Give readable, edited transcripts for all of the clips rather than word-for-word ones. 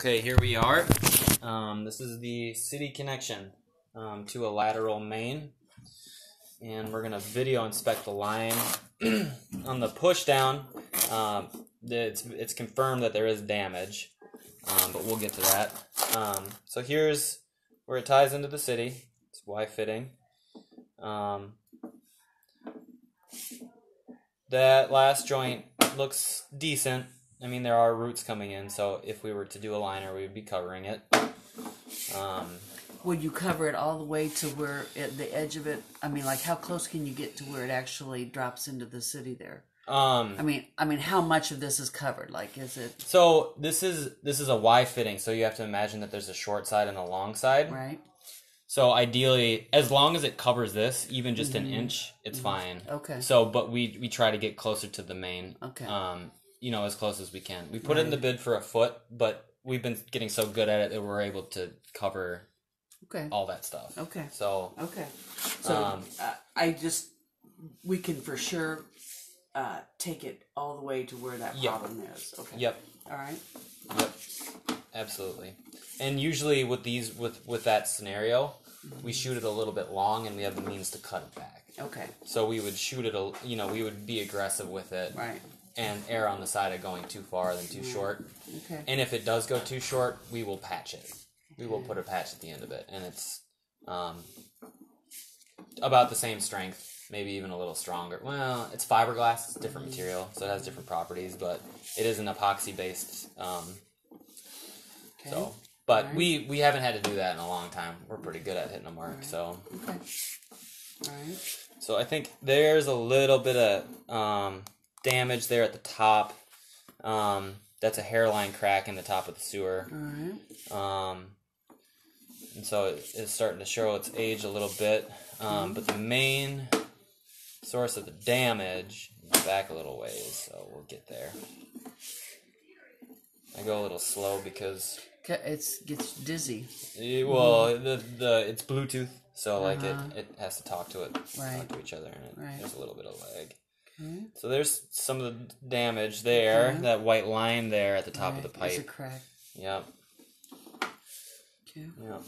Okay, here we are. This is the city connection to a lateral main, and we're gonna video inspect the line. On the push down, it's confirmed that there is damage, but we'll get to that. So here's where it ties into the city. It's Y fitting. That last joint looks decent. I mean, there are roots coming in, so if we were to do a liner, we would be covering it. Would you cover it all the way to where the edge of it? I mean, like, how close can you get to where it actually drops into the city there? I mean, how much of this is covered? Like, is it? So this is a Y fitting, so you have to imagine that there's a short side and a long side. Right. So ideally, as long as it covers this, even just an inch, it's fine. Okay. So, but we try to get closer to the main. Okay. As close as we can. We put it in the bid for a foot, but we've been getting so good at it that we're able to cover all that stuff. Okay. So we can for sure take it all the way to where that problem is. Okay. Yep. All right. Yep. Absolutely. And usually with these with that scenario, we shoot it a little bit long, and we have the means to cut it back. Okay. So we would shoot it. We would be aggressive with it. Right. And err on the side of going too far than too short. Okay. And if it does go too short, we will patch it. We will put a patch at the end of it, and it's about the same strength, maybe even a little stronger. Well, it's fiberglass; it's a different material, so it has different properties, but it is an epoxy-based. So, but we haven't had to do that in a long time. We're pretty good at hitting a mark, so. Okay. All right. So I think there's a little bit of damage there at the top. That's a hairline crack in the top of the sewer. All right. And so it's starting to show its age a little bit. But the main source of the damage is back a little ways, so we'll get there. I go a little slow because It gets dizzy. Well, it's Bluetooth, so like it has to talk to it, talk to each other, and there's a little bit of lag. Okay. So there's some of the damage there, that white line there at the top of the pipe. There's a crack. Yep. Okay. Yep.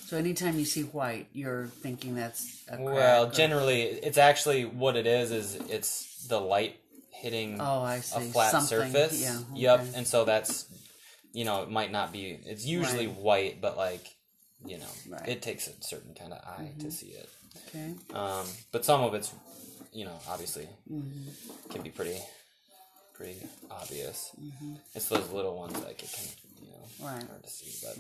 So anytime you see white, you're thinking that's a crack. Well, generally, it's actually what it is it's the light hitting I see. a flat surface. Yeah. Okay. Yep. And so that's, it might not be, it's usually white, but it takes a certain kind of eye to see it. Okay. But some of it's, obviously can be pretty obvious. It's those little ones that get kind of, hard to see. But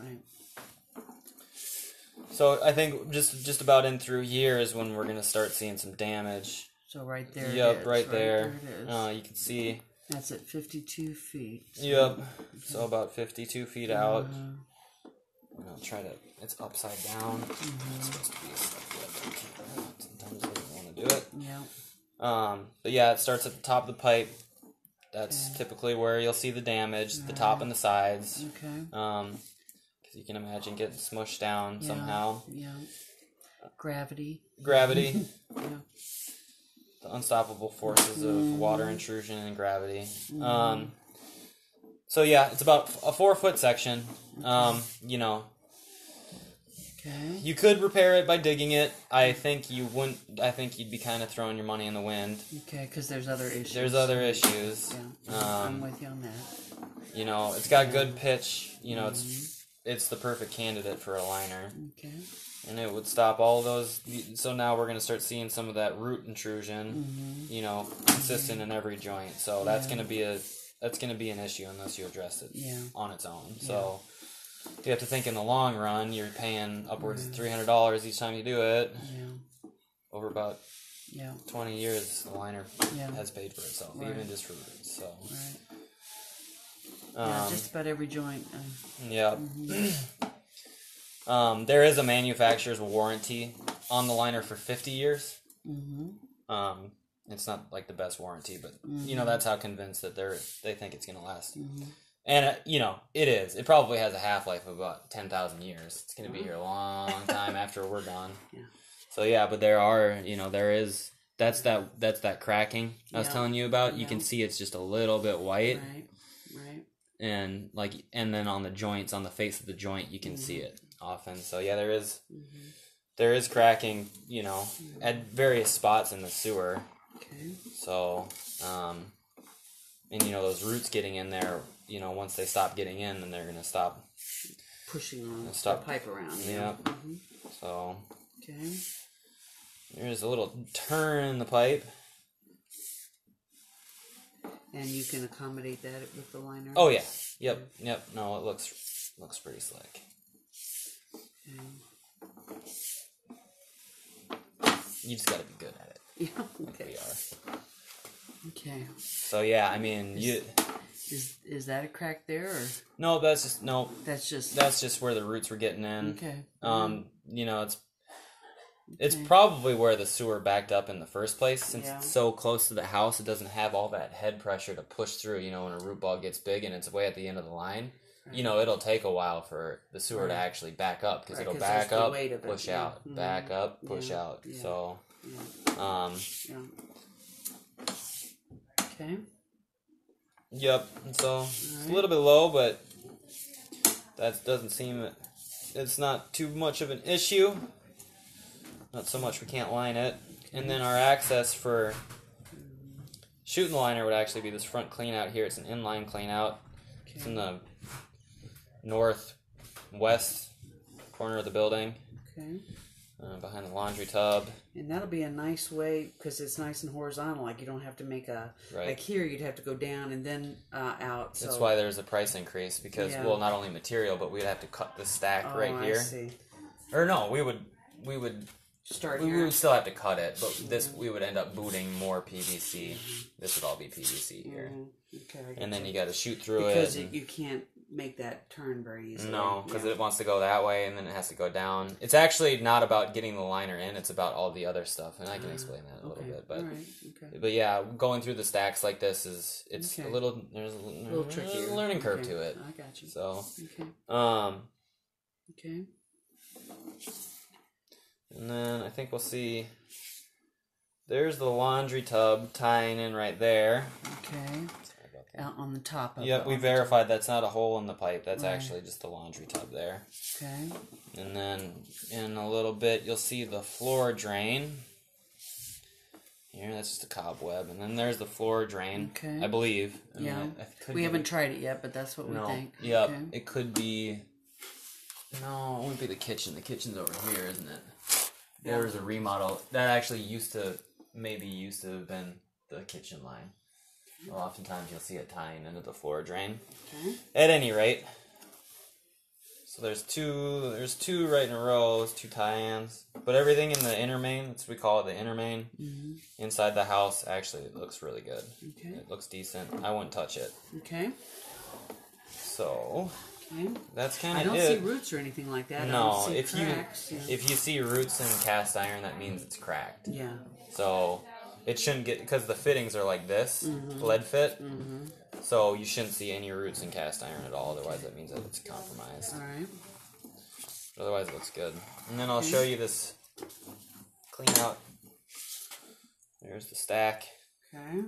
so I think just about in through here is when we're gonna start seeing some damage. So right there. Yep, right there. It is. You can see. That's at 52 feet. So. Yep. So about 52 feet out. And I'll try to. It's upside down. It's supposed to be a step. Sometimes I don't want to do it. Yeah. But yeah, it starts at the top of the pipe. That's typically where you'll see the damage, the top and the sides. Okay. Because you can imagine getting smushed down somehow. Yeah. Gravity. Gravity. Yeah. The unstoppable forces of water intrusion and gravity. So yeah, it's about a 4-foot section. Okay. You could repair it by digging it. I think you wouldn't. I think you'd be kind of throwing your money in the wind. Okay, because there's other issues. There's other issues. Yeah. I'm with you on that. It's got good pitch. It's the perfect candidate for a liner. Okay. And it would stop all those. So now we're going to start seeing some of that root intrusion. Consistent in every joint. So that's going to be an issue unless you address it on its own. So you have to think in the long run, you're paying upwards of $300 each time you do it. Yeah. Over about 20 years, the liner has paid for itself, even just for roots. So. Right. Just about every joint. Yeah. There is a manufacturer's warranty on the liner for 50 years. It's not like the best warranty, but that's how convinced that they think it's going to last. And it is. It probably has a half-life of about 10,000 years. It's going to be here a long time after we're gone. Yeah. So but there is that's that cracking I was telling you about. You can see it's just a little bit white. Right. and then on the joints, on the face of the joint, you can see it often. So yeah, there is cracking, at various spots in the sewer. Okay. So, and those roots getting in there, once they stop getting in, then they're gonna stop pushing the pipe around. Yeah. So. Okay. There's a little turn in the pipe. And you can accommodate that with the liner? Oh yeah. Yep. No, it looks pretty slick. You just got to be good at it. Yeah. Okay. Like we are. Okay. So yeah, I mean, is that a crack there or? No, that's just where the roots were getting in. Okay. It's probably where the sewer backed up in the first place, since Yeah. it's so close to the house. It doesn't have all that head pressure to push through. When a root ball gets big and it's way at the end of the line, it'll take a while for the sewer to actually back up, because it'll back up, push out, back up, push out. Yeah. So, Yeah. Okay. Yep. So it's a little bit low, but that doesn't seem. It's not too much of an issue. Not so much we can't line it. And then our access for shooting the liner would actually be this front clean out here. It's an inline clean out. Okay. It's in the northwest corner of the building. Okay. Behind the laundry tub. And that'll be a nice way, because it's nice and horizontal. Like, you don't have to make like here you'd have to go down and then out. So. That's why there's a price increase, because well, not only material, but we'd have to cut the stack right here. I see. Or no, we would start we here. would still have to cut it, but we would end up booting more PVC. This would all be PVC here. Okay. And then you got to shoot through it. Because you can't make that turn very easily. No, because it wants to go that way, and then it has to go down. It's actually not about getting the liner in; it's about all the other stuff, and I can explain that a little bit. But but yeah, going through the stacks like this it's a little there's a little tricky learning curve to it. I got you. So okay. And then I think we'll see. There's the laundry tub tying in right there. Okay. Out on the top of it. Yep, we verified that's not a hole in the pipe. That's actually just the laundry tub there. Okay. And then in a little bit, you'll see the floor drain. Here, that's just a cobweb. And then there's the floor drain, I believe. I mean, we haven't tried it yet, but that's what we think. Yep, it could be... No, it wouldn't be the kitchen. The kitchen's over here, isn't it? There's a remodel. That actually used to have been the kitchen line. Well, oftentimes you'll see it tying into the floor drain. Okay. At any rate, so there's two right in a row, there's two tie-ins. But everything in the inner main, that's what we call it, the inner main, inside the house, actually it looks really good. Okay. It looks decent. I wouldn't touch it. Okay. So... Okay. That's kind of it. I don't see roots or anything like that. No, I don't see cracks, if you see roots in cast iron, that means it's cracked. Yeah. So it shouldn't get, because the fittings are like this, lead fit. So you shouldn't see any roots in cast iron at all. Otherwise, that means that it's compromised. All right. But otherwise, it looks good. And then I'll show you this clean out. There's the stack. Okay.